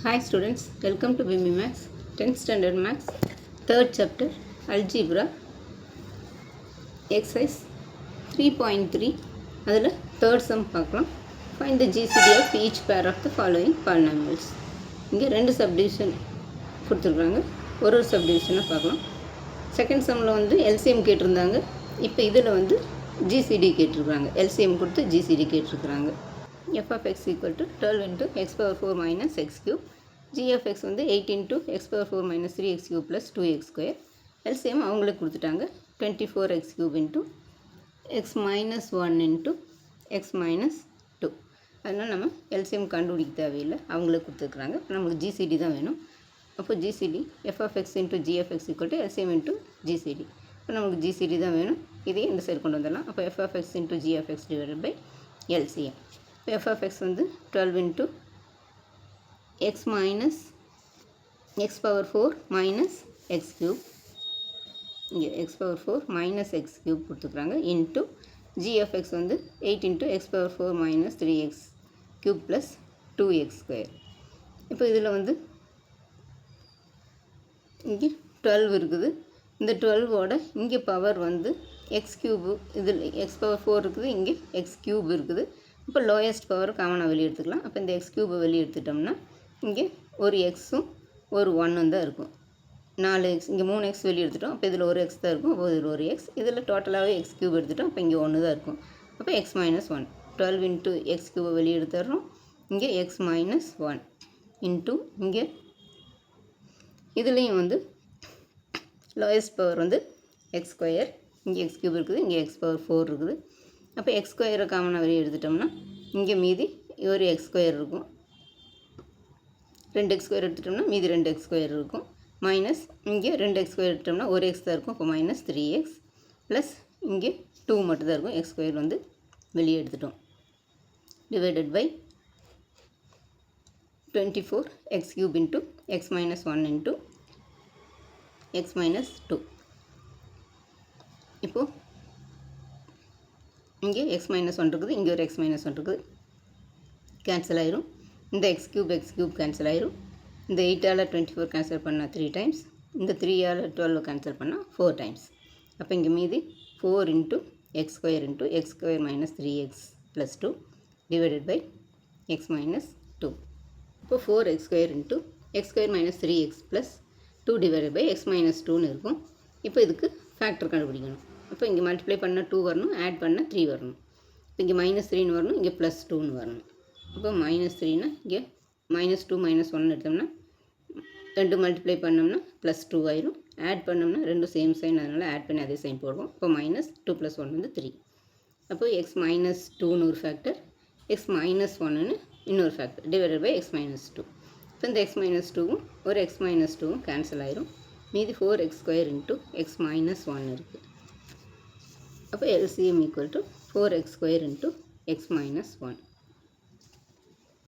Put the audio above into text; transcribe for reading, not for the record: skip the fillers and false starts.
Hi students, welcome to BIMI Max, 10th standard Max, 3rd chapter, Algebra, exercise 3.3, அதில் third sum பார்க்கலாம். Find the GCD of each pair of the following polynomials. இங்கே ரெண்டு subdivision கொடுத்துருக்காங்க, ஒரு subdivision பார்க்கலாம். Second சம்மில் வந்து LCM கேட்டிருந்தாங்க, இப்போ இதில் வந்து GCD கேட்டிருக்காங்க. LCM கொடுத்து GCD கேட்டிருக்கிறாங்க. f of x equal to 12 into x power 4 minus x cube, g of x வந்து 8 into x power 4 minus 3x cube plus 2x square. LCM அவங்களுக்கு கொடுத்துட்டாங்க 24x cube into x minus 1 into x minus 2. அதனால் நம்ம LCM கண்டுபிடிக்க தேவையில்லை, அவங்களுக்கு கொடுத்துருக்குறாங்க. நமக்கு GCD தான் வேணும். அப்போ GCD f of x into g of x equal to LCM into GCD. இப்போ நமக்கு GCD தான் வேணும், இதையும் இந்த சைடு கொண்டு வந்துடலாம். அப்போ f of x into g of x divided by LCM. f of x வந்து 12 into x minus x power 4 minus x cube, இங்கே x power 4 minus x cube கொடுத்துக்கிறாங்க, into g of x வந்து 8 into x power 4 minus 3x cube plus 2x square. இப்போ இதில் வந்து இங்கே 12 இருக்குது, இந்த 12ஓட இங்கே பவர் வந்து x cube, இதில் x power 4 இருக்குது, இங்கே x cube இருக்குது. இப்போ லோயஸ்ட் பவர் காமனாக வெளியே எடுத்துக்கலாம். அப்போ இந்த எக்ஸ் க்யூபை வெளியே எடுத்துட்டோம்னா இங்கே ஒரு எக்ஸும் ஒரு ஒன்றும் தான் இருக்கும். 4 எக்ஸ், இங்கே 3 எக்ஸ் வெளியே எடுத்துட்டோம். அப்போ இதில் ஒரு எக்ஸ் தான் இருக்கும், அப்போ இதில் ஒரு எக்ஸ், இதில் டோட்டலாகவே எக்ஸ் க்யூப் எடுத்துட்டோம். அப்போ இங்கே 1 தான் இருக்கும். அப்போ எக்ஸ் மைனஸ் 1, 12 இன்ட்டு எக்ஸ் க்யூபை வெளியே எடுத்துடுறோம். இங்கே எக்ஸ் மைனஸ் 1 இன்ட்டு இங்கே இதுலேயும் வந்து லோயஸ்ட் பவர் வந்து எக்ஸ் ஸ்கொயர், இங்கே எக்ஸ் க்யூப் இருக்குது, இங்கே எக்ஸ் பவர் 4 இருக்குது. அப்போ எக்ஸ் ஸ்கொயரை காமனாக வெளியே எடுத்துட்டோம்னா இங்கே மீதி ஒரு எக்ஸ் ஸ்கொயர் இருக்கும், 2 எக்ஸ் ஸ்கொயர் எடுத்துட்டோம்னா மீதி 2 எக்ஸ் ஸ்கொயர் இருக்கும், மைனஸ் இங்கே 2 எக்ஸ் ஸ்கொயர் எடுத்துட்டோம்னா ஒரு எக்ஸ் தான் இருக்கும். இப்போ மைனஸ் 3x ப்ளஸ் இங்கே 2 மட்டும் தான் இருக்கும், எக்ஸ் ஸ்கொயர் வந்து வெளியே எடுத்துட்டோம். Divided by 24x cube into x minus 1 into x minus 2. இப்போது இங்கே எக்ஸ் மைனஸ் 1 இருக்குது, இங்கே ஒரு எக்ஸ் மைனஸ் 1 இருக்குது, கேன்சல் ஆயிரும். இந்த எக்ஸ் க்யூப் கேன்சல் ஆயிரும். இந்த 8ஆல் 24 கேன்சல் பண்ணால் 3 டைம்ஸ், இந்த 3ஆல் 12 கேன்சல் பண்ணால் 4 டைம்ஸ். அப்போ இங்கே மீதி 4 into x square into x square minus 3x plus 2 divided by X minus 2. இப்போ 4x square into x square minus 3x plus 2 divided by X minus 2ன்னு இருக்கும். இப்போ இதுக்கு ஃபேக்டர் கண்டுபிடிக்கணும். இப்போ இங்கே மல்டிப்ளை பண்ண 2 வரணும், ஆட் பண்ண 3 வரணும். இப்போ இங்கே மைனஸ் 3ன்னு வரணும், இங்கே ப்ளஸ் 2ன்னு வரணும். இப்போ மைனஸ் 3னா இங்கே மைனஸ் 2 மைனஸ் 1 எடுத்தோம்னா 2 மல்டிப்ளை பண்ணோம்னா ப்ளஸ் 2 ஆயிரும், ஆட் பண்ணோம்னா ரெண்டும் சேம் சைன், அதனால் ஆட் பண்ணி அதே சைன் போடுவோம். இப்போ மைனஸ் 2 + 1 வந்து 3. அப்போ எக்ஸ் மைனஸ் 2ன்னு ஒரு ஃபேக்டர், எக்ஸ் மைனஸ் 1ன்னு இன்னொரு factor, divided by X minus 2. இப்போ இந்த எக்ஸ் மைனஸ் 2வும் ஒரு எக்ஸ் மைனஸ் 2வும் கேன்சல் ஆயிரும். மீதி 4x square into X minus 1 இருக்குது. அப்போ LCM equal to 4x square into X minus 1.